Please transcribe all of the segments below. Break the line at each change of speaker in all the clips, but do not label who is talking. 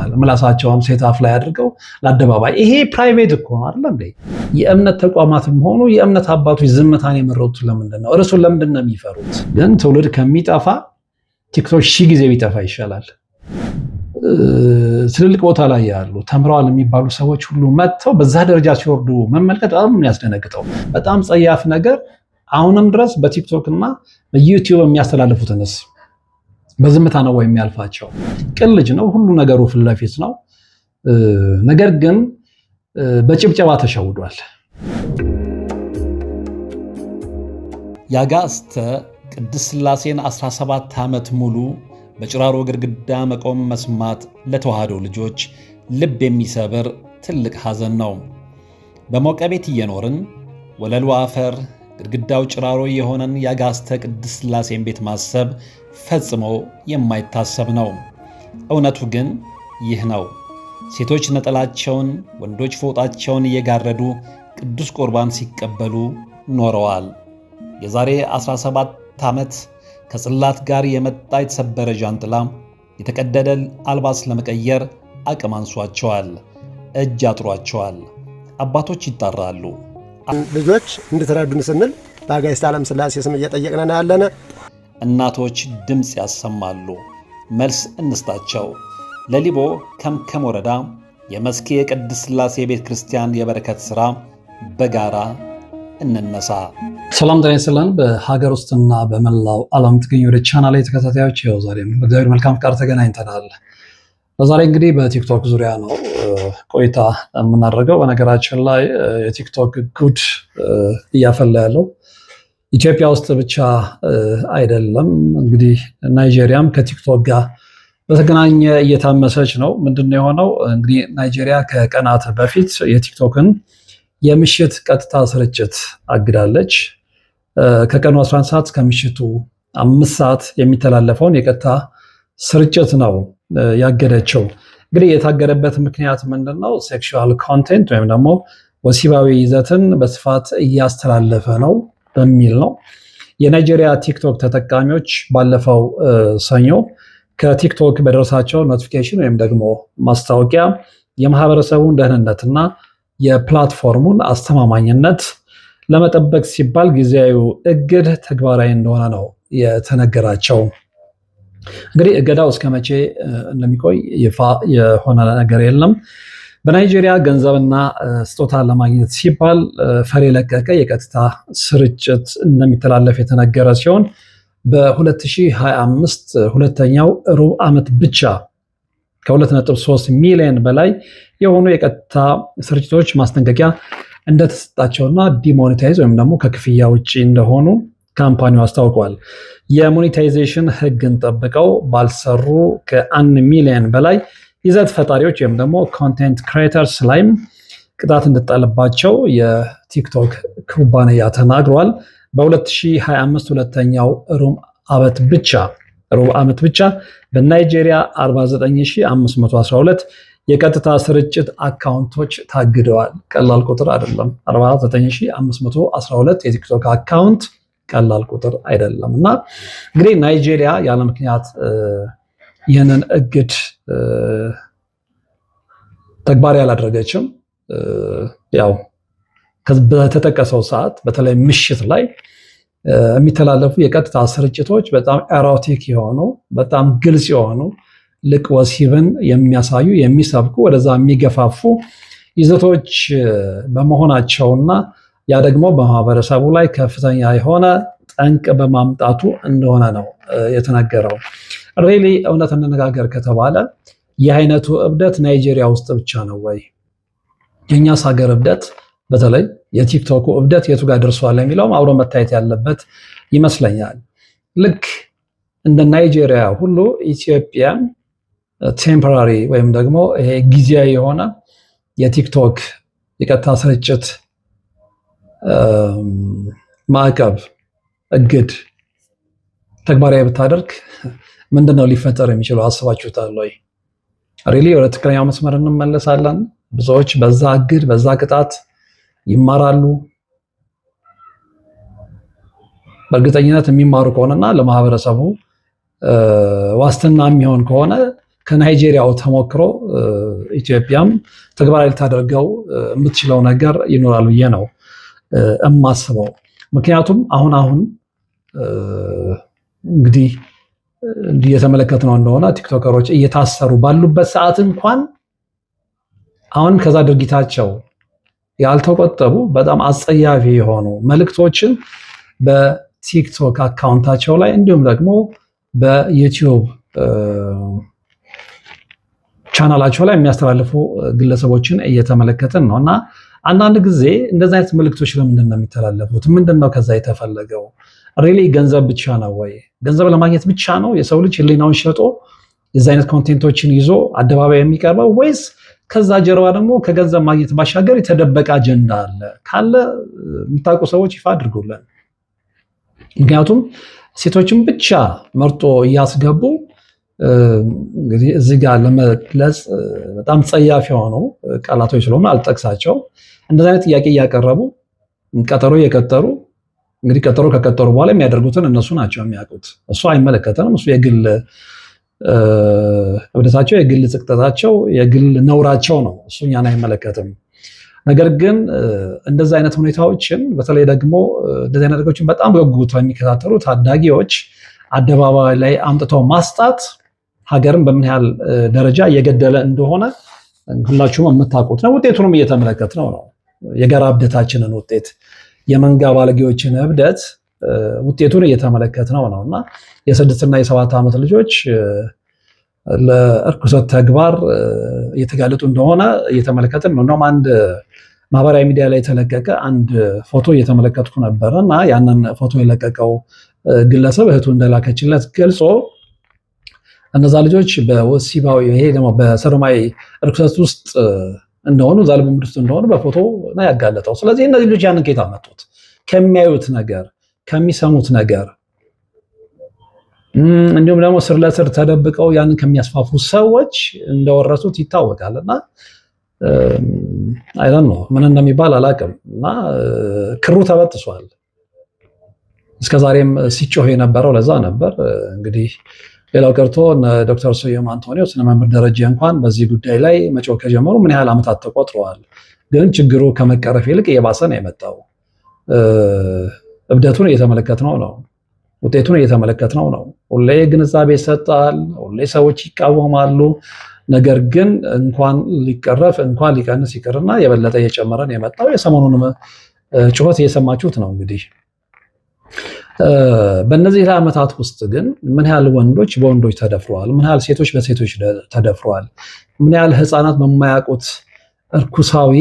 ይሉታል። ምላሳቸውን ሴታፍ ላይ አድርገው ለአደባባይ። ይሄ ፕራይቬት እኮ ነው አይደል እንዴ? የእምነት ተቋማትም ሆኑ የእምነት አባቶች ዝምታን የመረጡት ለምንድን ነው? እርሱን ለምንድን ነው የሚፈሩት? ግን ትውልድ ከሚጠፋ ቲክቶክ 1000 ጊዜ ቢጠፋ ይሻላል። ትልልቅ ቦታ ላይ ያሉ ተምረዋል የሚባሉ ሰዎች ሁሉ መጥተው በዛ ደረጃ ሲወርዱ መመልከት በጣም የሚያስደነግጠው። በጣም ጸያፍ ነገር አሁንም ድረስ በቲክቶክ እና በዩቲዩብ የሚያስተላልፉትንስ በዝምታ ነው ወይ የሚያልፋቸው? ቅን ልጅ ነው፣ ሁሉ ነገሩ ፊት ለፊት ነው። ነገር ግን በጭብጨባ ተሸውዷል።
ያጋስተ ቅድስት ሥላሴን 17 ዓመት ሙሉ በጭራሮ ግድግዳ መቆም መስማት ለተዋህዶ ልጆች ልብ የሚሰብር ትልቅ ሐዘን ነው። በሞቀ ቤት እየኖርን ወለሉ አፈር ግድግዳው ጭራሮ የሆነን ያጋስተ ቅድስት ሥላሴን ቤት ማሰብ ፈጽሞ የማይታሰብ ነው። እውነቱ ግን ይህ ነው። ሴቶች ነጠላቸውን፣ ወንዶች ፎጣቸውን እየጋረዱ ቅዱስ ቁርባን ሲቀበሉ ኖረዋል። የዛሬ 17 ዓመት ከጽላት ጋር የመጣ የተሰበረ ዣንጥላ የተቀደደ አልባስ ለመቀየር አቅም አንሷቸዋል፣ እጅ አጥሯቸዋል። አባቶች ይጣራሉ።
ልጆች እንድትረዱን ስንል በአጋዕዝተ ዓለም ሥላሴ ስም እየጠየቅን ያለነ።
እናቶች ድምፅ ያሰማሉ። መልስ እንስጣቸው። ለሊቦ ከምከም ወረዳ የመስኬ የቅድስት ሥላሴ ቤተ ክርስቲያን የበረከት ሥራ በጋራ እንነሳ።
ሰላም ጤና ይስጥልን። በሀገር ውስጥና በመላው ዓለም የምትገኙ ወደ ቻናል ላይ ተከታታዮች ይኸው ዛሬም በእግዚአብሔር መልካም ፍቃድ ተገናኝተናል። በዛሬ እንግዲህ በቲክቶክ ዙሪያ ነው ቆይታ የምናደርገው። በነገራችን ላይ የቲክቶክ ጉድ እያፈላ ያለው ኢትዮጵያ ውስጥ ብቻ አይደለም። እንግዲህ ናይጄሪያም ከቲክቶክ ጋር በተገናኘ እየታመሰች ነው። ምንድነው የሆነው? እንግዲህ ናይጄሪያ ከቀናት በፊት የቲክቶክን የምሽት ቀጥታ ስርጭት አግዳለች። ከቀኑ 11 ሰዓት እስከ ምሽቱ 5 ሰዓት የሚተላለፈውን የቀጥታ ስርጭት ነው ያገደችው። እንግዲህ የታገደበት ምክንያት ምንድነው? ሴክሹዋል ኮንቴንት ወይም ደግሞ ወሲባዊ ይዘትን በስፋት እያስተላለፈ ነው በሚል ነው። የናይጄሪያ ቲክቶክ ተጠቃሚዎች ባለፈው ሰኞ ከቲክቶክ በደረሳቸው ኖቲፊኬሽን ወይም ደግሞ ማስታወቂያ የማህበረሰቡን ደህንነትና የፕላትፎርሙን አስተማማኝነት ለመጠበቅ ሲባል ጊዜያዊ እግድ ተግባራዊ እንደሆነ ነው የተነገራቸው። እንግዲህ እገዳው እስከ መቼ እንደሚቆይ ይፋ የሆነ ነገር የለም። በናይጄሪያ ገንዘብና ስጦታ ለማግኘት ሲባል ፈር የለቀቀ የቀጥታ ስርጭት እንደሚተላለፍ የተነገረ ሲሆን በ2025 ሁለተኛው ሩብ ዓመት ብቻ ከ2.3 ሚሊዮን በላይ የሆኑ የቀጥታ ስርጭቶች ማስጠንቀቂያ እንደተሰጣቸውና ዲሞኔታይዝ ወይም ደግሞ ከክፍያ ውጭ እንደሆኑ ካምፓኒው አስታውቋል። የሞኔታይዜሽን ሕግን ጠብቀው ባልሰሩ ከ1 ሚሊዮን በላይ ይዘት ፈጣሪዎች ወይም ደግሞ ኮንቴንት ክሬተርስ ላይም ቅጣት እንድጣልባቸው የቲክቶክ ኩባንያ ተናግሯል። በ2025 ሁለተኛው ሩብ ዓመት ብቻ በናይጄሪያ 49512 የቀጥታ ስርጭት አካውንቶች ታግደዋል። ቀላል ቁጥር አይደለም። 49512 የቲክቶክ አካውንት ቀላል ቁጥር አይደለም። እና እንግዲህ ናይጄሪያ ያለ ምክንያት ይህንን እግድ ተግባራዊ አላደረገችም። ያው በተጠቀሰው ሰዓት በተለይ ምሽት ላይ የሚተላለፉ የቀጥታ ስርጭቶች በጣም ኤሮቲክ የሆኑ በጣም ግልጽ የሆኑ ልቅ ወሲብን የሚያሳዩ የሚሰብኩ ወደዛ የሚገፋፉ ይዘቶች በመሆናቸውና ያ ደግሞ በማህበረሰቡ ላይ ከፍተኛ የሆነ ጠንቅ በማምጣቱ እንደሆነ ነው የተነገረው። ሪሊ እውነት እንነጋገር ከተባለ ይህ አይነቱ እብደት ናይጄሪያ ውስጥ ብቻ ነው ወይ? የእኛስ ሀገር እብደት በተለይ የቲክቶኩ እብደት የቱ ጋር ደርሷል የሚለውም አብሮ መታየት ያለበት ይመስለኛል። ልክ እንደ ናይጄሪያ ሁሉ ኢትዮጵያ ቴምፖራሪ ወይም ደግሞ ይሄ ጊዜያዊ የሆነ የቲክቶክ የቀጥታ ስርጭት ማዕቀብ እግድ ተግባራዊ ብታደርግ ምንድነው ሊፈጠር የሚችለው? አስባችሁታል ወይ? ሪሊ ወደ ትክክለኛው መስመር እንመለሳለን? ብዙዎች በዛ እግድ በዛ ቅጣት ይማራሉ? በእርግጠኝነት የሚማሩ ከሆነና ለማህበረሰቡ ዋስትና የሚሆን ከሆነ ከናይጄሪያው ተሞክሮ ኢትዮጵያም ተግባራዊ ልታደርገው የምትችለው ነገር ይኖራል ብዬ ነው እማስበው። ምክንያቱም አሁን እንግዲህ የተመለከትነው እንደሆነ ቲክቶከሮች እየታሰሩ ባሉበት ሰዓት እንኳን አሁን ከዛ ድርጊታቸው ያልተቆጠቡ በጣም አጸያፊ የሆኑ መልእክቶችን በቲክቶክ አካውንታቸው ላይ እንዲሁም ደግሞ በዩቲዩብ ቻናላቸው ላይ የሚያስተላልፉ ግለሰቦችን እየተመለከትን ነው። እና አንዳንድ ጊዜ እንደዚህ አይነት መልእክቶች ለምንድን ነው የሚተላለፉት? ምንድን ነው ከዛ የተፈለገው? ሪሊ ገንዘብ ብቻ ነው ወይ? ገንዘብ ለማግኘት ብቻ ነው የሰው ልጅ ህሊናውን ሸጦ የዚህ አይነት ኮንቴንቶችን ይዞ አደባባይ የሚቀርበው? ወይስ ከዛ ጀርባ ደግሞ ከገንዘብ ማግኘት ባሻገር የተደበቀ አጀንዳ አለ? ካለ የምታውቁ ሰዎች ይፋ አድርጉልን። ምክንያቱም ሴቶችን ብቻ መርጦ እያስገቡ እንግዲህ እዚህ ጋር ለመግለጽ በጣም ጸያፍ የሆኑ ቃላቶች ስለሆኑ አልጠቅሳቸው፣ እንደዚህ አይነት ጥያቄ እያቀረቡ ቀጠሮ እየቀጠሩ እንግዲህ ቀጠሮ ከቀጠሩ በኋላ የሚያደርጉትን እነሱ ናቸው የሚያውቁት። እሱ አይመለከተንም። እሱ የግል እብደታቸው፣ የግል ጽቅጠታቸው፣ የግል ነውራቸው ነው። እሱ እኛን አይመለከትም። ነገር ግን እንደዚህ አይነት ሁኔታዎችን በተለይ ደግሞ እንደዚህ አይነት ነገሮችን በጣም በጉጉት የሚከታተሉ ታዳጊዎች አደባባይ ላይ አምጥተው ማስጣት ሀገርን በምን ያህል ደረጃ እየገደለ እንደሆነ ሁላችሁም የምታውቁት ነው። ውጤቱንም እየተመለከትነው ነው። የጋራ እብደታችንን ውጤት፣ የመንጋ ባለጌዎችን እብደት ውጤቱን እየተመለከትነው ነው እና የ6 እና የ7 ዓመት ልጆች ለእርኩሰት ተግባር እየተጋለጡ እንደሆነ እየተመለከትን ነው። እንደውም አንድ ማህበራዊ ሚዲያ ላይ የተለቀቀ አንድ ፎቶ እየተመለከትኩ ነበረ እና ያንን ፎቶ የለቀቀው ግለሰብ እህቱ እንደላከችለት ገልጾ እነዛ ልጆች በወሲባዊ ይሄ ደግሞ በሰዶማዊ እርኩሰት ውስጥ እንደሆኑ እዛ ልምምድ ውስጥ እንደሆኑ በፎቶ ነው ያጋለጠው። ስለዚህ እነዚህ ልጆች ያንን ከየት አመጡት? ከሚያዩት ነገር፣ ከሚሰሙት ነገር እንዲሁም ደግሞ ስር ለስር ተደብቀው ያንን ከሚያስፋፉ ሰዎች እንደወረሱት ይታወቃል። እና አይደል ነው ምን እንደሚባል አላውቅም። እና ክሩ ተበጥሷል። እስከዛሬም ሲጮህ የነበረው ለዛ ነበር። እንግዲህ ሌላው ቀርቶ ዶክተር ስዩም አንቶኒዮ ስነ መምህር ደረጃ እንኳን በዚህ ጉዳይ ላይ መጮህ ከጀመሩ ምን ያህል ዓመታት ተቆጥረዋል። ግን ችግሩ ከመቀረፍ ይልቅ እየባሰ ነው የመጣው። እብደቱን እየተመለከትነው ነው። ውጤቱን እየተመለከትነው ነው። ሁሌ ግንዛቤ ይሰጣል፣ ሁሌ ሰዎች ይቃወማሉ። ነገር ግን እንኳን ሊቀረፍ እንኳን ሊቀንስ ይቅርና የበለጠ እየጨመረ ነው የመጣው። የሰሞኑን ጩኸት እየሰማችሁት ነው። እንግዲህ በእነዚህ ዓመታት ውስጥ ግን ምን ያህል ወንዶች በወንዶች ተደፍረዋል? ምን ያህል ሴቶች በሴቶች ተደፍረዋል? ምን ያህል ህፃናት በማያውቁት እርኩሳዊ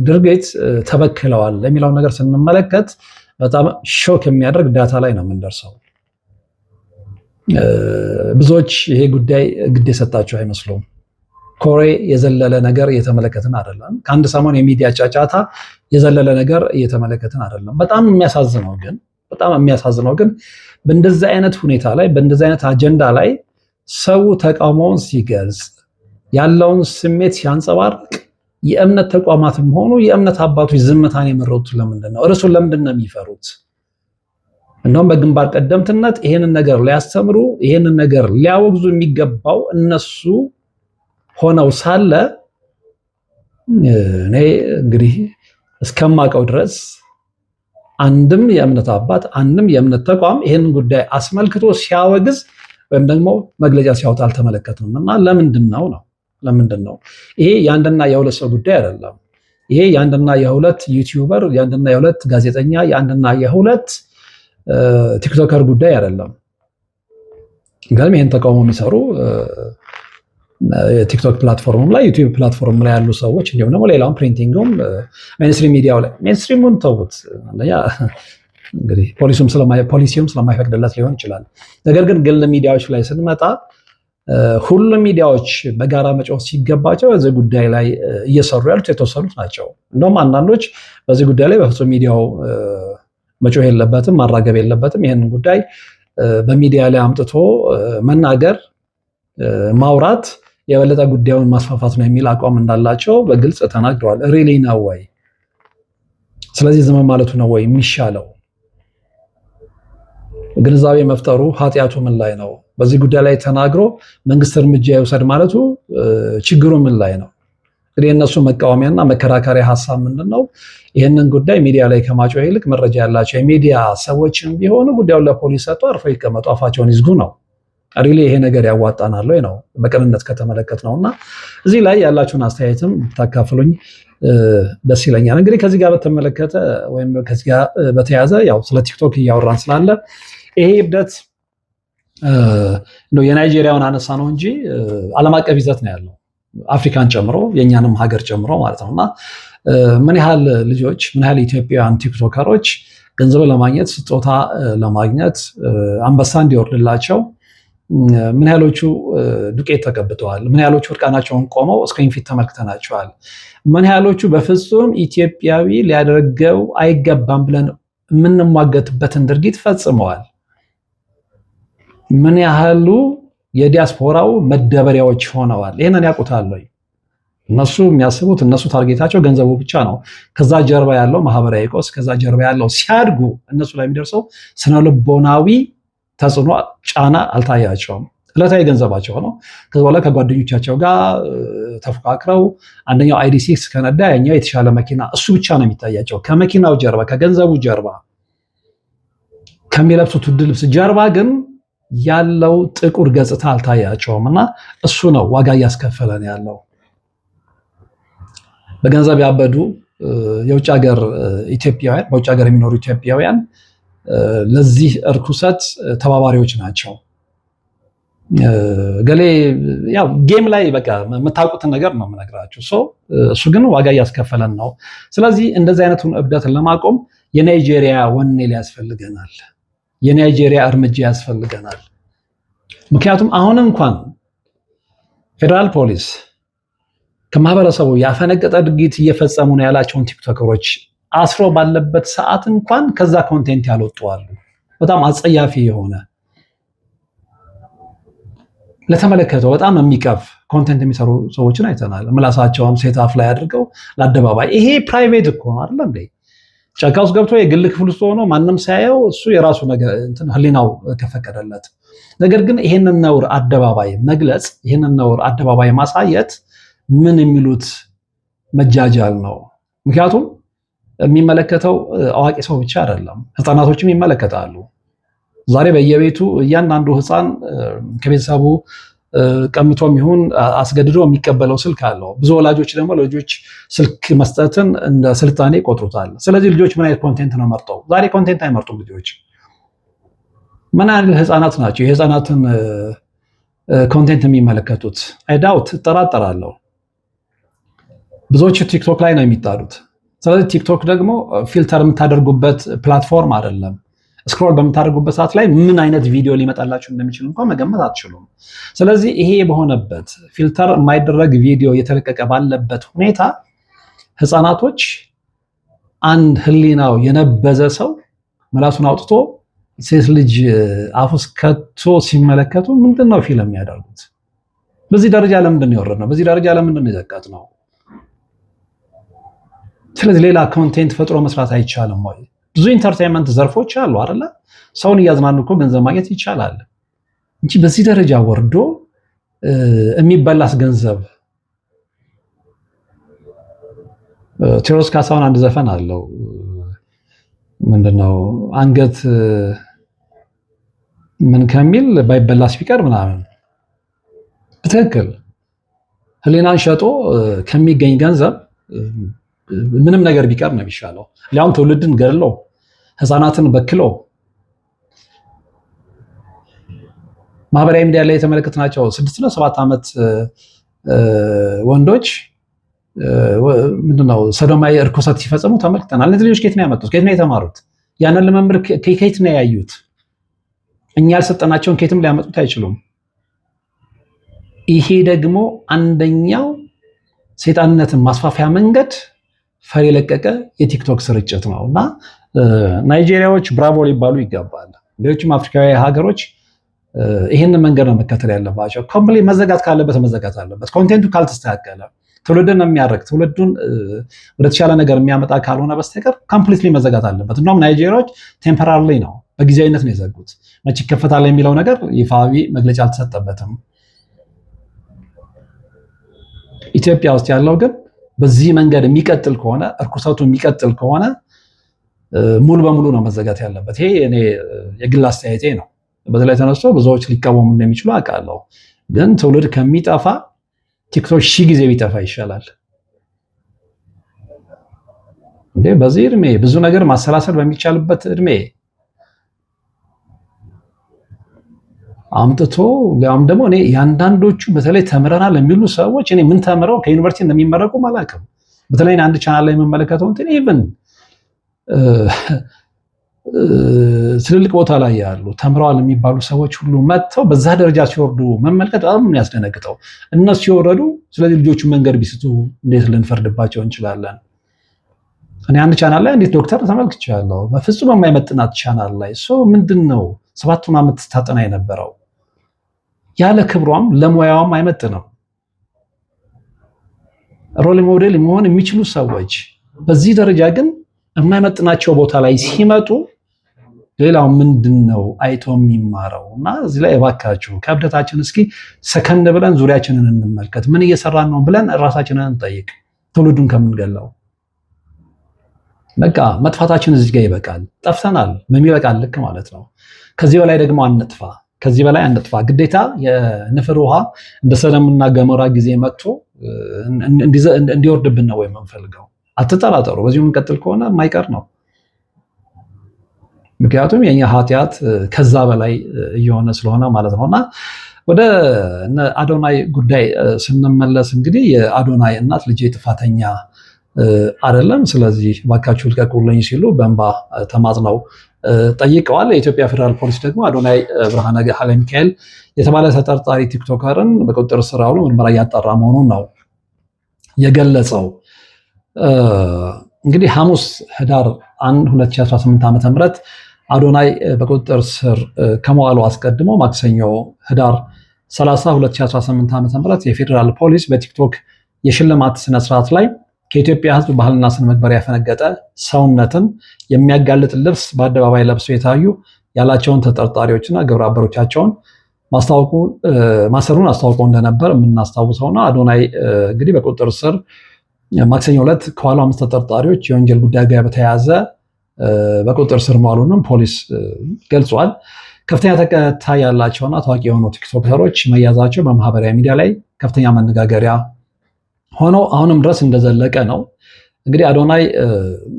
ድርጊት ተበክለዋል የሚለውን ነገር ስንመለከት በጣም ሾክ የሚያደርግ ዳታ ላይ ነው የምንደርሰው። ብዙዎች ይሄ ጉዳይ ግድ የሰጣቸው አይመስሉም። ኮሬ የዘለለ ነገር እየተመለከትን አይደለም። ከአንድ ሰሞን የሚዲያ ጫጫታ የዘለለ ነገር እየተመለከትን አይደለም። በጣም የሚያሳዝነው ግን በእንደዚህ አይነት ሁኔታ ላይ በእንደዚህ አይነት አጀንዳ ላይ ሰው ተቃውሞውን ሲገልጽ ያለውን ስሜት ሲያንጸባርቅ የእምነት ተቋማትም ሆኑ የእምነት አባቶች ዝምታን የመረጡት ለምንድን ነው? እርሱን ለምንድን ነው የሚፈሩት? እንደውም በግንባር ቀደምትነት ይሄንን ነገር ሊያስተምሩ ይሄንን ነገር ሊያወግዙ የሚገባው እነሱ ሆነው ሳለ እኔ እንግዲህ እስከማውቀው ድረስ አንድም የእምነት አባት አንድም የእምነት ተቋም ይሄንን ጉዳይ አስመልክቶ ሲያወግዝ ወይም ደግሞ መግለጫ ሲያወጣ አልተመለከትንም። እና ለምንድን ነው? ይሄ የአንድና የሁለት ሰው ጉዳይ አይደለም። ይሄ የአንድና የሁለት ዩቲዩበር፣ የአንድና የሁለት ጋዜጠኛ፣ የአንድና የሁለት ቲክቶከር ጉዳይ አይደለም። ግን ይሄን ተቃውሞ የሚሰሩ የቲክቶክ ፕላትፎርም ላይ ዩቲዩብ ፕላትፎርም ላይ ያሉ ሰዎች እንዲሁም ደግሞ ሌላውን ፕሪንቲንግም ሜንስትሪም ሚዲያው ላይ ሜንስትሪሙን ተውት። አንደኛ እንግዲህ ፖሊሲውም ስለማይፈቅድለት ሊሆን ይችላል። ነገር ግን ግል ሚዲያዎች ላይ ስንመጣ ሁሉም ሚዲያዎች በጋራ መጮህ ሲገባቸው በዚህ ጉዳይ ላይ እየሰሩ ያሉት የተወሰኑት ናቸው። እንደውም አንዳንዶች በዚህ ጉዳይ ላይ በፍጹም ሚዲያው መጮህ የለበትም፣ ማራገብ የለበትም፣ ይህንን ጉዳይ በሚዲያ ላይ አምጥቶ መናገር ማውራት የበለጠ ጉዳዩን ማስፋፋት ነው የሚል አቋም እንዳላቸው በግልጽ ተናግረዋል። ሪሊ ነው ወይ? ስለዚህ ዝም ማለቱ ነው ወይ የሚሻለው? ግንዛቤ መፍጠሩ ኃጢአቱ ምን ላይ ነው? በዚህ ጉዳይ ላይ ተናግሮ መንግስት እርምጃ ይውሰድ ማለቱ ችግሩ ምን ላይ ነው? እንግዲህ የእነሱ መቃወሚያና መከራከሪያ ሀሳብ ምንድን ነው? ይህንን ጉዳይ ሚዲያ ላይ ከማጮህ ይልቅ መረጃ ያላቸው የሚዲያ ሰዎችም ቢሆኑ ጉዳዩን ለፖሊስ ሰጥቶ አርፈው ይቀመጡ፣ አፋቸውን ይዝጉ ነው። ሪሊ ይሄ ነገር ያዋጣናል ወይ ነው በቅንነት ከተመለከት ነው። እና እዚህ ላይ ያላችሁን አስተያየትም ታካፍሉኝ ደስ ይለኛል። እንግዲህ ከዚህ ጋር በተመለከተ ወይም ከዚህ ጋር በተያያዘ ያው ስለ ቲክቶክ እያወራን ስላለ ይሄ እብደት የናይጄሪያውን አነሳ ነው እንጂ ዓለም አቀፍ ይዘት ነው ያለው፣ አፍሪካን ጨምሮ የእኛንም ሀገር ጨምሮ ማለት ነው። እና ምን ያህል ልጆች ምን ያህል ኢትዮጵያውያን ቲክቶከሮች ገንዘብ ለማግኘት ስጦታ ለማግኘት አንበሳ እንዲወርድላቸው ምን ያህሎቹ ዱቄት ተቀብተዋል፣ ምን ያህሎቹ እርቃናቸውን ቆመው እስክሪን ፊት ተመልክተናቸዋል፣ ምን ያህሎቹ በፍጹም ኢትዮጵያዊ ሊያደርገው አይገባም ብለን የምንሟገትበትን ድርጊት ፈጽመዋል፣ ምን ያህሉ የዲያስፖራው መደበሪያዎች ሆነዋል። ይህንን ያውቁታል ወይ? እነሱ የሚያስቡት እነሱ ታርጌታቸው ገንዘቡ ብቻ ነው። ከዛ ጀርባ ያለው ማህበራዊ ቀውስ፣ ከዛ ጀርባ ያለው ሲያድጉ እነሱ ላይ የሚደርሰው ስነልቦናዊ ተጽዕኖ ጫና አልታያቸውም። ዕለታዊ ገንዘባቸው ነው። ከዛ በኋላ ከጓደኞቻቸው ጋር ተፎካክረው አንደኛው ID6 ከነዳ ያኛው የተሻለ መኪና፣ እሱ ብቻ ነው የሚታያቸው። ከመኪናው ጀርባ ከገንዘቡ ጀርባ ከሚለብሱት ውድ ልብስ ጀርባ ግን ያለው ጥቁር ገጽታ አልታያቸውም። እና እሱ ነው ዋጋ እያስከፈለን ያለው። በገንዘብ ያበዱ የውጭ ሀገር ኢትዮጵያውያን፣ በውጭ ሀገር የሚኖሩ ኢትዮጵያውያን ለዚህ እርኩሰት ተባባሪዎች ናቸው። ገሌ ያው ጌም ላይ በቃ የምታውቁትን ነገር ነው የምነግራችሁ። እሱ ግን ዋጋ እያስከፈለን ነው። ስለዚህ እንደዚህ አይነቱን እብደትን ለማቆም የናይጄሪያ ወኔ ሊያስፈልገናል፣ የናይጄሪያ እርምጃ ያስፈልገናል። ምክንያቱም አሁን እንኳን ፌዴራል ፖሊስ ከማህበረሰቡ ያፈነገጠ ድርጊት እየፈጸሙ ነው ያላቸውን ቲክቶከሮች አስሮ ባለበት ሰዓት እንኳን ከዛ ኮንቴንት ያልወጡ አሉ። በጣም አጸያፊ የሆነ ለተመለከተው በጣም የሚቀፍ ኮንቴንት የሚሰሩ ሰዎችን አይተናል። ምላሳቸውን ሴት አፍ ላይ አድርገው ለአደባባይ። ይሄ ፕራይቬት እኮ ነው አይደል እንዴ? ጫካ ውስጥ ገብቶ የግል ክፍል ውስጥ ሆኖ ማንም ሳያየው እሱ የራሱ ነገር ህሊናው ከፈቀደለት። ነገር ግን ይሄንን ነውር አደባባይ መግለጽ፣ ይሄንን ነውር አደባባይ ማሳየት ምን የሚሉት መጃጃል ነው? ምክንያቱም የሚመለከተው አዋቂ ሰው ብቻ አይደለም፣ ህፃናቶችም ይመለከታሉ። ዛሬ በየቤቱ እያንዳንዱ ህፃን ከቤተሰቡ ቀምቶም ይሁን አስገድዶ የሚቀበለው ስልክ አለው። ብዙ ወላጆች ደግሞ ለልጆች ስልክ መስጠትን እንደ ስልጣኔ ይቆጥሩታል። ስለዚህ ልጆች ምን አይነት ኮንቴንት ነው መርጠው? ዛሬ ኮንቴንት አይመርጡም ልጆች። ምን አይነት ህፃናት ናቸው የህፃናትን ኮንቴንት የሚመለከቱት? አይዳውት እጠራጠራለሁ። ብዙዎች ቲክቶክ ላይ ነው የሚጣሉት። ስለዚህ ቲክቶክ ደግሞ ፊልተር የምታደርጉበት ፕላትፎርም አይደለም። ስክሮል በምታደርጉበት ሰዓት ላይ ምን አይነት ቪዲዮ ሊመጣላችሁ እንደሚችል እንኳን መገመት አትችሉም። ስለዚህ ይሄ በሆነበት ፊልተር የማይደረግ ቪዲዮ እየተለቀቀ ባለበት ሁኔታ ህፃናቶች አንድ ህሊናው የነበዘ ሰው ምላሱን አውጥቶ ሴት ልጅ አፍ ውስጥ ከቶ ሲመለከቱ ምንድን ነው ፊልም የሚያደርጉት? በዚህ ደረጃ ለምንድን ነው የወረድነው? በዚህ ደረጃ ለምንድን ነው የዘቀጥነው? ስለዚህ ሌላ ኮንቴንት ፈጥሮ መስራት አይቻልም ወይ? ብዙ ኢንተርቴይንመንት ዘርፎች አሉ አይደለ? ሰውን እያዝናኑ እኮ ገንዘብ ማግኘት ይቻላል እንጂ በዚህ ደረጃ ወርዶ የሚበላስ ገንዘብ። ቴዎድሮስ ካሳሁን አንድ ዘፈን አለው። ምንድነው? አንገት ምን ከሚል ባይበላስ ቢቀር ምናምን። በትክክል ህሊናን ሸጦ ከሚገኝ ገንዘብ ምንም ነገር ቢቀር ነው የሚሻለው። ሊያውም ትውልድን ገድሎ ህፃናትን በክሎ ማህበራዊ ሚዲያ ላይ የተመለከትናቸው 6 እና 7 ዓመት ወንዶች ምንድነው ሰዶማዊ እርኩሰት ሲፈጽሙ ተመልክተናል። እነዚህ ልጆች ከየት ነው ያመጡት? ከየት ነው የተማሩት? ያንን ልምምድ ከየት ነው ያዩት? እኛ ያልሰጠናቸውን ከየትም ሊያመጡት አይችሉም። ይሄ ደግሞ አንደኛው ሰይጣንነትን ማስፋፊያ መንገድ ፈር የለቀቀ የቲክቶክ ስርጭት ነው እና ናይጄሪያዎች ብራቮ ሊባሉ ይገባል። ሌሎችም አፍሪካዊ ሀገሮች ይህንን መንገድ ነው መከተል ያለባቸው። ኮምፕሊት መዘጋት ካለበት መዘጋት አለበት። ኮንቴንቱ ካልተስተካከለ ትውልድን የሚያደርግ ትውልዱን ወደ ተሻለ ነገር የሚያመጣ ካልሆነ በስተቀር ኮምፕሊትሊ መዘጋት አለበት። እንደውም ናይጄሪያዎች ቴምፖራሪ ነው በጊዜያዊነት ነው የዘጉት። መቼ ይከፈታል የሚለው ነገር ይፋዊ መግለጫ አልተሰጠበትም። ኢትዮጵያ ውስጥ ያለው ግን በዚህ መንገድ የሚቀጥል ከሆነ እርኩሰቱ የሚቀጥል ከሆነ ሙሉ በሙሉ ነው መዘጋት ያለበት። ይሄ እኔ የግል አስተያየቴ ነው። በተለይ ተነስቶ ብዙዎች ሊቃወሙ እንደሚችሉ አውቃለሁ። ግን ትውልድ ከሚጠፋ ቲክቶክ 1000 ጊዜ ቢጠፋ ይሻላል። በዚህ እድሜ ብዙ ነገር ማሰላሰል በሚቻልበት እድሜ አምጥቶ ያም ደግሞ እኔ ያንዳንዶቹ በተለይ ተምረናል የሚሉ ሰዎች እኔ ምን ተምረው ከዩኒቨርሲቲ እንደሚመረቁ አላውቅም። በተለይ አንድ ቻናል ላይ የምመለከተው እንትን ኢቭን ትልልቅ ቦታ ላይ ያሉ ተምረዋል የሚባሉ ሰዎች ሁሉ መጥተው በዛ ደረጃ ሲወርዱ መመልከት በጣም የሚያስደነግጠው። እነሱ ሲወረዱ ስለዚህ ልጆቹ መንገድ ቢስቱ እንዴት ልንፈርድባቸው እንችላለን? እኔ አንድ ቻናል ላይ እንዴት ዶክተር ተመልክቻለሁ፣ በፍጹም የማይመጥናት ቻናል ላይ ምንድነው 7 ዓመት ስታጠና የነበረው ያለ ክብሯም ለሙያዋም አይመጥንም። ሮል ሞዴል መሆን የሚችሉ ሰዎች በዚህ ደረጃ ግን የማይመጥናቸው ቦታ ላይ ሲመጡ ሌላው ምንድነው አይቶ የሚማረው? እና እዚህ ላይ እባካችሁ ከእብደታችን እስኪ ሰከንድ ብለን ዙሪያችንን እንመልከት። ምን እየሰራን ነው ብለን ራሳችንን እንጠይቅ። ትውልዱን ከምንገለው በቃ መጥፋታችን እዚህ ጋር ይበቃል። ጠፍተናል በሚበቃል ልክ ማለት ነው። ከዚህ በላይ ደግሞ አንጥፋ። ከዚህ በላይ አንጥፋ። ግዴታ የንፍር ውሃ እንደ ሰደምና ገሞራ ጊዜ መጥቶ እንዲወርድብን ነው ወይ የምንፈልገው? አትጠራጠሩ። በዚሁ የምንቀጥል ከሆነ የማይቀር ነው። ምክንያቱም የኛ ኃጢአት ከዛ በላይ እየሆነ ስለሆነ ማለት ነውና ወደ አዶናይ ጉዳይ ስንመለስ እንግዲህ የአዶናይ እናት ልጄ ጥፋተኛ አይደለም፣ ስለዚህ እባካችሁ ልቀቁልኝ ሲሉ በእንባ ተማጽነው ጠይቀዋል። የኢትዮጵያ ፌዴራል ፖሊስ ደግሞ አዶናይ ብርሃነ ኃይለ ሚካኤል የተባለ ተጠርጣሪ ቲክቶከርን በቁጥጥር ስር አውሎ ምርመራ እያጣራ መሆኑን ነው የገለጸው። እንግዲህ ሐሙስ ህዳር 1 2018 ዓ.ም አዶናይ በቁጥጥር ስር ከመዋሉ አስቀድሞ ማክሰኞ ህዳር 30 2018 ዓ.ም የፌዴራል ፖሊስ በቲክቶክ የሽልማት ስነስርዓት ላይ ከኢትዮጵያ ሕዝብ ባህልና ስነ ምግባር ያፈነገጠ ሰውነትን የሚያጋልጥ ልብስ በአደባባይ ለብሰው የታዩ ያላቸውን ተጠርጣሪዎችና ግብረ አበሮቻቸውን ማሰሩን አስታውቀው እንደነበር የምናስታውሰው ነው። አዶናይ እንግዲህ በቁጥጥር ስር ማክሰኞ ዕለት ከኋላ 5 ተጠርጣሪዎች የወንጀል ጉዳይ ጋር በተያያዘ በቁጥጥር ስር መዋሉንም ፖሊስ ገልጿል። ከፍተኛ ተከታይ ያላቸውና ታዋቂ የሆኑ ቲክቶከሮች መያዛቸው በማህበራዊ ሚዲያ ላይ ከፍተኛ መነጋገሪያ ሆኖ አሁንም ድረስ እንደዘለቀ ነው። እንግዲህ አዶናይ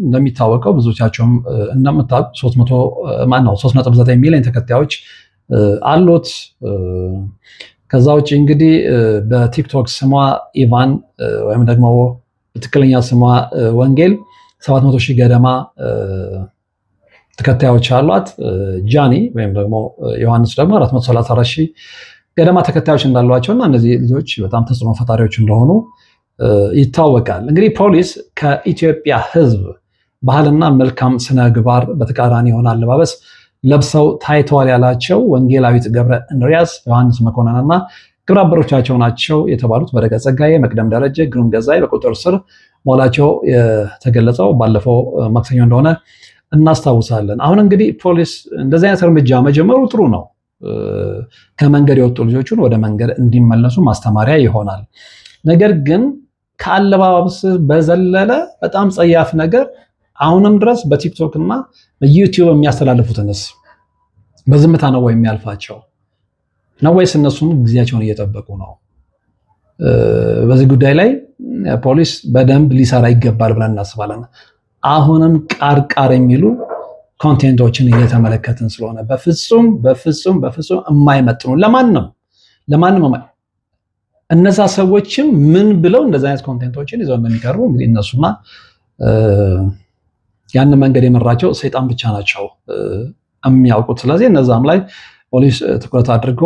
እንደሚታወቀው ብዙዎቻቸውም እንደምታውቁ 3.9 ሚሊዮን ተከታዮች አሉት። ከዛ ውጭ እንግዲህ በቲክቶክ ስሟ ኢቫን ወይም ደግሞ በትክክለኛ ስሟ ወንጌል 700,000 ገደማ ተከታዮች አሏት። ጃኒ ወይም ደግሞ ዮሐንስ ደግሞ 434,000 ገደማ ተከታዮች እንዳሏቸውና እነዚህ ልጆች በጣም ተጽዕኖ ፈጣሪዎች እንደሆኑ ይታወቃል። እንግዲህ ፖሊስ ከኢትዮጵያ ሕዝብ ባህልና መልካም ስነ ምግባር በተቃራኒ የሆነ አለባበስ ለብሰው ታይተዋል ያላቸው ወንጌላዊት ገብረ እንድሪያስ፣ ዮሐንስ መኮንንና ግብረ አበሮቻቸው ናቸው የተባሉት በረከ ጸጋዬ፣ መቅደም ደረጀ፣ ግሩም ገዛይ በቁጥጥር ስር መዋላቸው የተገለጸው ባለፈው ማክሰኞ እንደሆነ እናስታውሳለን። አሁን እንግዲህ ፖሊስ እንደዚህ አይነት እርምጃ መጀመሩ ጥሩ ነው። ከመንገድ የወጡ ልጆችን ወደ መንገድ እንዲመለሱ ማስተማሪያ ይሆናል። ነገር ግን ከአለባበስ በዘለለ በጣም ጸያፍ ነገር አሁንም ድረስ በቲክቶክ እና በዩቲዩብ የሚያስተላልፉትንስ በዝምታ ነው ወይ የሚያልፋቸው ነው ወይስ እነሱም ጊዜያቸውን እየጠበቁ ነው? በዚህ ጉዳይ ላይ ፖሊስ በደንብ ሊሰራ ይገባል ብለን እናስባለን። አሁንም ቃርቃር የሚሉ ኮንቴንቶችን እየተመለከትን ስለሆነ በፍጹም የማይመጥኑ ለማንም እነዛ ሰዎችም ምን ብለው እንደዚህ አይነት ኮንቴንቶችን ይዘው እንደሚቀርቡ እንግዲህ እነሱና ያን መንገድ የመራቸው ሰይጣን ብቻ ናቸው የሚያውቁት። ስለዚህ እነዛም ላይ ፖሊስ ትኩረት አድርጎ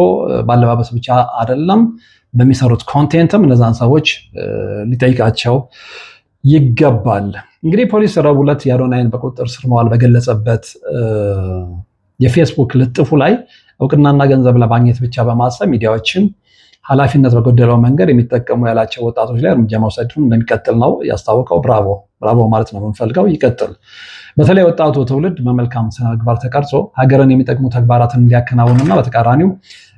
ባለባበስ ብቻ አይደለም በሚሰሩት ኮንቴንትም እነዛን ሰዎች ሊጠይቃቸው ይገባል። እንግዲህ ፖሊስ ረቡዕ ዕለት የአዶናይን በቁጥጥር ስር መዋል በገለጸበት የፌስቡክ ልጥፉ ላይ እውቅናና ገንዘብ ለማግኘት ብቻ በማሰብ ሚዲያዎችን ኃላፊነት በጎደለው መንገድ የሚጠቀሙ ያላቸው ወጣቶች ላይ እርምጃ መውሰዱን እንደሚቀጥል ነው ያስታወቀው። ብራቮ ማለት ነው የምንፈልገው፣ ይቀጥል። በተለይ ወጣቱ ትውልድ በመልካም ስነ ምግባር ተቀርጾ ሀገርን የሚጠቅሙ ተግባራትን እንዲያከናውንና በተቃራኒው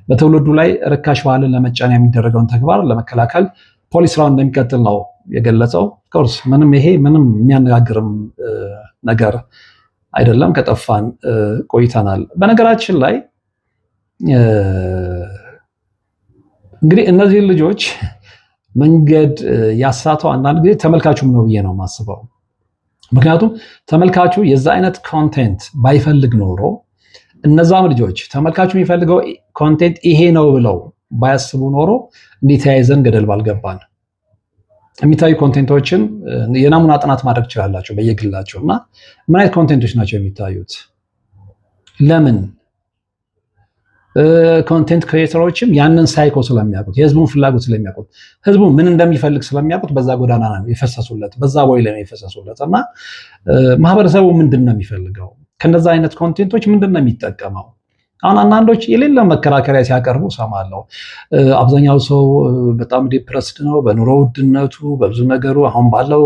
በትውልዱ ላይ ርካሽ ባህልን ለመጫን የሚደረገውን ተግባር ለመከላከል ፖሊስ ስራውን እንደሚቀጥል ነው የገለጸው። ኮርስ ምንም የሚያነጋግርም ነገር አይደለም። ከጠፋን ቆይተናል። በነገራችን ላይ እንግዲህ እነዚህ ልጆች መንገድ ያሳተው አንዳንድ ጊዜ ተመልካቹም ነው ብዬ ነው የማስበው። ምክንያቱም ተመልካቹ የዛ አይነት ኮንቴንት ባይፈልግ ኖሮ እነዛም ልጆች ተመልካቹ የሚፈልገው ኮንቴንት ይሄ ነው ብለው ባያስቡ ኖሮ እንዴት ተያይዘን ገደል ባልገባን። የሚታዩ ኮንቴንቶችን የናሙና ጥናት ማድረግ ትችላላችሁ በየግላችሁ እና ምን አይነት ኮንቴንቶች ናቸው የሚታዩት? ለምን? ኮንቴንት ክሬተሮችም ያንን ሳይኮ ስለሚያውቁት፣ የህዝቡን ፍላጎት ስለሚያውቁት፣ ህዝቡ ምን እንደሚፈልግ ስለሚያውቁት በዛ ጎዳና ነው የፈሰሱለት፣ በዛ ቦይ ላይ ነው የፈሰሱለት እና ማህበረሰቡ ምንድን ነው የሚፈልገው? ከነዛ አይነት ኮንቴንቶች ምንድን ነው የሚጠቀመው? አሁን አንዳንዶች የሌለ መከራከሪያ ሲያቀርቡ ሰማለሁ። አብዛኛው ሰው በጣም ዲፕረስድ ነው በኑሮ ውድነቱ፣ በብዙ ነገሩ፣ አሁን ባለው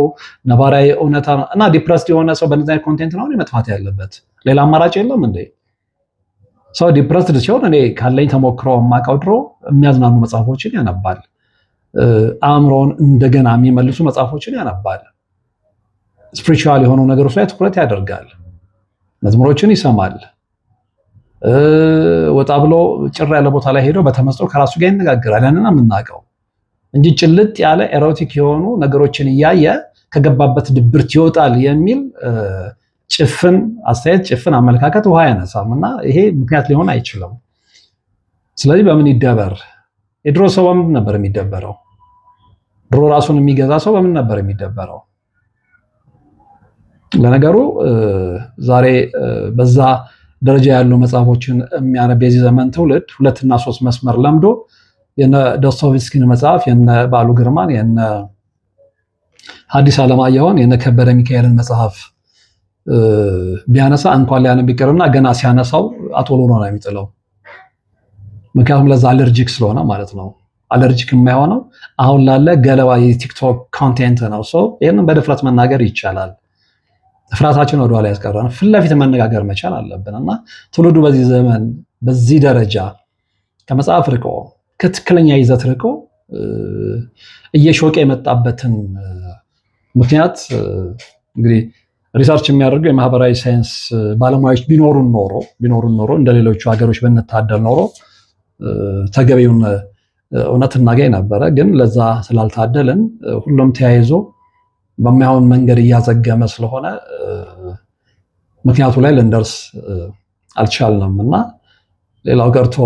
ነባራዊ እውነታ እና ዲፕረስድ የሆነ ሰው በነዛ አይነት ኮንቴንት ነው መጥፋት ያለበት። ሌላ አማራጭ የለም እንዴ? ሰው ዲፕረስድ ሲሆን እኔ ካለኝ ተሞክሮ የማውቀው ድሮ የሚያዝናኑ መጽሐፎችን ያነባል። አእምሮውን እንደገና የሚመልሱ መጽሐፎችን ያነባል። ስፒሪቹዋል የሆኑ ነገሮች ላይ ትኩረት ያደርጋል። መዝሙሮችን ይሰማል። ወጣ ብሎ ጭር ያለ ቦታ ላይ ሄዶ በተመስጦ ከራሱ ጋር ይነጋገራል። ያንን የምናውቀው እንጂ ጭልጥ ያለ ኤሮቲክ የሆኑ ነገሮችን እያየ ከገባበት ድብርት ይወጣል የሚል ጭፍን አስተያየት፣ ጭፍን አመለካከት ውሃ ያነሳም እና ይሄ ምክንያት ሊሆን አይችልም። ስለዚህ በምን ይደበር? የድሮ ሰው በምን ነበር የሚደበረው? ድሮ ራሱን የሚገዛ ሰው በምን ነበር የሚደበረው? ለነገሩ ዛሬ በዛ ደረጃ ያሉ መጽሐፎችን የሚያነብ የዚህ ዘመን ትውልድ 2 እና 3 መስመር ለምዶ የነ ዶስቶቭስኪን መጽሐፍ፣ የነ በዓሉ ግርማን፣ የነ ሐዲስ ዓለማየሁን፣ የነ ከበደ ሚካኤልን መጽሐፍ ቢያነሳ እንኳን ሊያነብ ይቅርና ገና ሲያነሳው አቶሎ ነው የሚጥለው። ምክንያቱም ለዛ አለርጂክ ስለሆነ ማለት ነው። አለርጂክ የማይሆነው አሁን ላለ ገለባ የቲክቶክ ኮንቴንት ነው። ይህንን በድፍረት መናገር ይቻላል። ፍርሃታችን ወደኋላ ያስቀረን፣ ፊት ለፊት መነጋገር መቻል አለብን እና ትውልዱ በዚህ ዘመን በዚህ ደረጃ ከመጽሐፍ ርቆ ከትክክለኛ ይዘት ርቆ እየሾቀ የመጣበትን ምክንያት እንግዲህ ሪሰርች የሚያደርጉ የማህበራዊ ሳይንስ ባለሙያዎች ቢኖሩን ኖሮ እንደ ሌሎቹ ሀገሮች ብንታደል ኖሮ ተገቢውን እውነት እናገኝ ነበረ። ግን ለዛ ስላልታደልን ሁሉም ተያይዞ በማይሆን መንገድ እያዘገመ ስለሆነ ምክንያቱ ላይ ልንደርስ አልቻልንም እና ሌላው ቀርቶ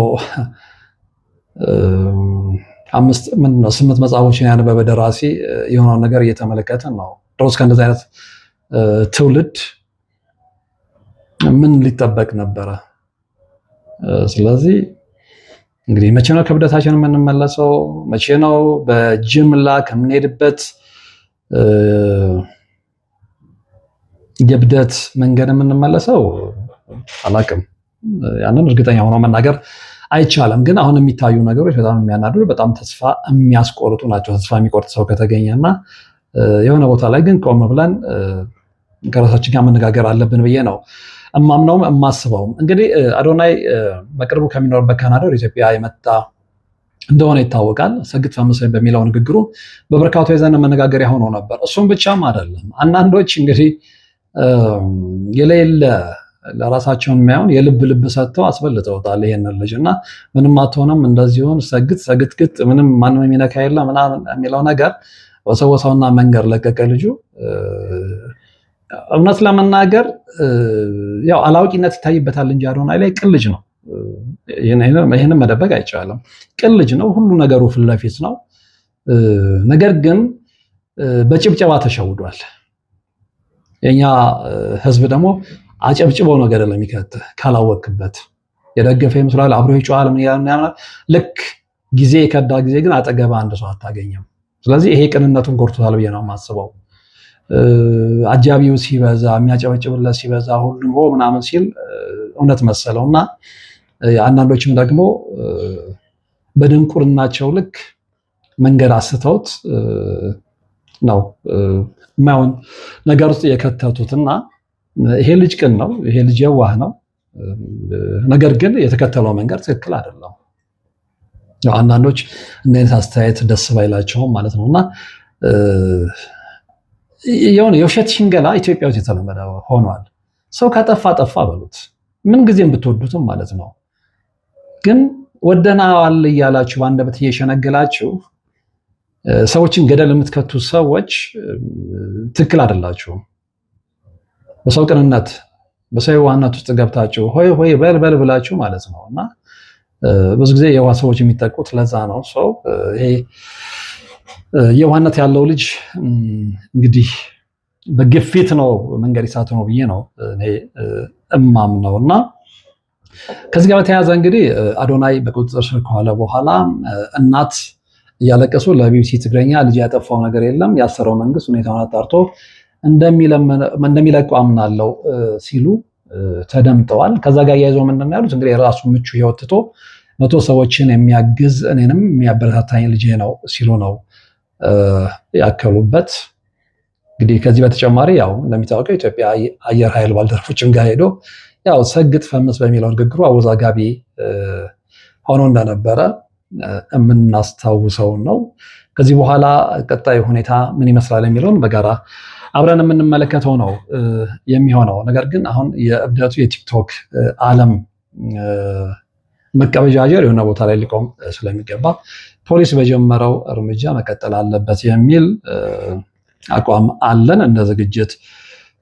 8 መጽሐፎችን ያነበበ ደራሲ የሆነውን ነገር እየተመለከትን ነው። ድሮስ ከእንደዚህ አይነት ትውልድ ምን ሊጠበቅ ነበረ? ስለዚህ እንግዲህ መቼ ነው ከብደታችን የምንመለሰው? መቼ ነው በጅምላ ከምንሄድበት የብደት መንገድ የምንመለሰው? አላቅም። ያንን እርግጠኛ ሆኖ መናገር አይቻልም። ግን አሁን የሚታዩ ነገሮች በጣም የሚያናድዱ፣ በጣም ተስፋ የሚያስቆርጡ ናቸው። ተስፋ የሚቆርጥ ሰው ከተገኘና የሆነ ቦታ ላይ ግን ቆም ብለን ከራሳችን ጋር መነጋገር አለብን ብዬ ነው እማምነውም እማስበውም። እንግዲህ አዶናይ በቅርቡ ከሚኖርበት ካናዳ ወደ ኢትዮጵያ የመጣ እንደሆነ ይታወቃል። ሰግጥ ፈምሰኝ በሚለው ንግግሩ በበርካታ ዘንድ መነጋገሪያ ሆኖ ነበር። እሱም ብቻም አይደለም። አንዳንዶች እንግዲህ የሌለ ለራሳቸው የሚያዩን የልብ ልብ ሰጥተው አስበልጠውታል ይሄንን ልጅ እና ምንም አትሆንም እንደዚሁን ሰግጥ ምንም ማንም የሚነካ የለ ምናምን የሚለው ነገር ወሰወሰውና መንገር ለቀቀ ልጁ። እውነት ለመናገር ያው አላውቂነት ይታይበታል እንጂ አዶናይ ላይ ቅን ልጅ ነው። ይህንን መደበቅ አይቻልም። ቅን ልጅ ነው። ሁሉ ነገሩ ፊት ለፊት ነው። ነገር ግን በጭብጨባ ተሸውዷል። የኛ ህዝብ ደግሞ አጨብጭቦ ነው ገደል የሚከትህ ካላወቅበት። የደገፈ ይመስላል፣ አብሮ ይጮሃል፣ ምን ያምናል። ልክ ጊዜ የከዳ ጊዜ ግን አጠገባ አንድ ሰው አታገኝም። ስለዚህ ይሄ ቅንነቱን ጎድቶታል ብዬ ነው የማስበው። አጃቢው ሲበዛ፣ የሚያጨበጭብለት ሲበዛ፣ ሁሉም ምናምን ሲል እውነት መሰለውና አንዳንዶችም ደግሞ በድንቁርናቸው ልክ መንገድ አስተውት ነው የማይሆን ነገር ውስጥ የከተቱትና ይሄ ልጅ ቅን ነው፣ ይሄ ልጅ የዋህ ነው። ነገር ግን የተከተለው መንገድ ትክክል አይደለም። አንዳንዶች እንደዚህ አስተያየት ደስ ባይላቸውም ማለት ነውና የሆነ የውሸት ሽንገላ ኢትዮጵያ ውስጥ የተለመደ ሆኗል። ሰው ካጠፋ ጠፋ በሉት፣ ምን ጊዜም ብትወዱትም ማለት ነው። ግን ወደናዋል እያላችሁ በአንደበት እየሸነገላችሁ ሰዎችን ገደል የምትከቱ ሰዎች ትክክል አይደላችሁም። በሰው ቅንነት በሰው የዋህነት ውስጥ ገብታችሁ ሆይ ሆይ በል በል ብላችሁ ማለት ነው። እና ብዙ ጊዜ የዋህ ሰዎች የሚጠቁት ለዛ ነው። ሰው ይሄ የዋህነት ያለው ልጅ እንግዲህ በግፊት ነው መንገድ ይሳት ነው ብዬ ነው እኔ እማም ነው። እና ከዚህ ጋር በተያያዘ እንግዲህ አዶናይ በቁጥጥር ስር ከዋለ በኋላ እናት እያለቀሱ ለቢቢሲ ትግረኛ ልጅ ያጠፋው ነገር የለም፣ ያሰረው መንግስት ሁኔታውን አጣርቶ እንደሚለቀው አምናለው ሲሉ ተደምጠዋል። ከዛ ጋር ያይዘው ምንድን ነው ያሉት? እንግዲህ የራሱ ምቹ ህይወት ትቶ 100 ሰዎችን የሚያግዝ እኔንም የሚያበረታታኝ ልጄ ነው ሲሉ ነው ያከሉበት። እንግዲህ ከዚህ በተጨማሪ ያው እንደሚታወቀው ኢትዮጵያ አየር ኃይል ባልደረቦችም ጋር ሄዶ ያው ሰግጥ ፈምስ በሚለው ንግግሩ አወዛጋቢ ሆኖ እንደነበረ የምናስታውሰው ነው። ከዚህ በኋላ ቀጣይ ሁኔታ ምን ይመስላል የሚለውን በጋራ አብረን የምንመለከተው ነው የሚሆነው። ነገር ግን አሁን የእብደቱ የቲክቶክ ዓለም መቀበጃጀር የሆነ ቦታ ላይ ሊቆም ስለሚገባ ፖሊስ በጀመረው እርምጃ መቀጠል አለበት የሚል አቋም አለን እንደ ዝግጅት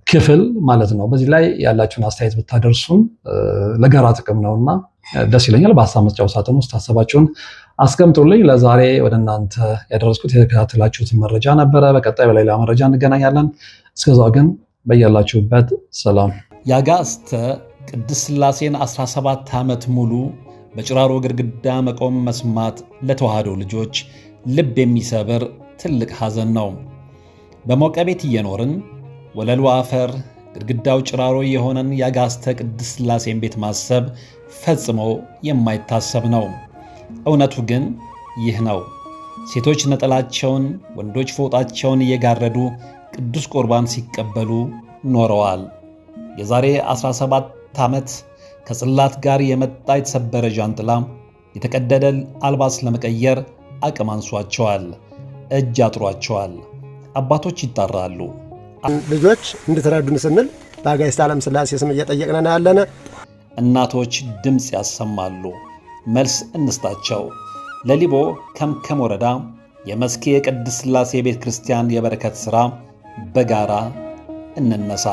ክፍል ማለት ነው። በዚህ ላይ ያላችሁን አስተያየት ብታደርሱን ለጋራ ጥቅም ነውና ደስ ይለኛል። በሀሳብ መስጫው ሳጥን ውስጥ ሀሳባችሁን አስቀምጡልኝ። ለዛሬ ወደ እናንተ ያደረስኩት የተከታተላችሁትን መረጃ ነበረ። በቀጣይ በሌላ መረጃ እንገናኛለን። እስከዛው ግን በያላችሁበት ሰላም።
የአጋዕዝተ ቅድስት ሥላሴን 17 ዓመት ሙሉ በጭራሮ ግድግዳ መቆም መስማት ለተዋህዶ ልጆች ልብ የሚሰብር ትልቅ ሐዘን ነው። በሞቀ ቤት እየኖርን ወለሉ አፈር ግድግዳው ጭራሮ የሆነን የአጋዕዝተ ቅድስት ሥላሴን ቤት ማሰብ ፈጽሞ የማይታሰብ ነው። እውነቱ ግን ይህ ነው። ሴቶች ነጠላቸውን፣ ወንዶች ፎጣቸውን እየጋረዱ ቅዱስ ቁርባን ሲቀበሉ ኖረዋል። የዛሬ 17 ዓመት ከጽላት ጋር የመጣ የተሰበረ ዣንጥላ የተቀደደ አልባስ ለመቀየር አቅም አንሷቸዋል፣ እጅ አጥሯቸዋል። አባቶች ይጣራሉ።
ልጆች እንድትረዱን ስንል በአጋዕዝተ ዓለም ሥላሴ ስም እየጠየቅን ያለነ።
እናቶች ድምፅ ያሰማሉ። መልስ እንስጣቸው። ለሊቦ ከምከም ወረዳ የመስኬ የቅድስት ሥላሴ ቤተ ክርስቲያን የበረከት ሥራ በጋራ እንነሳ።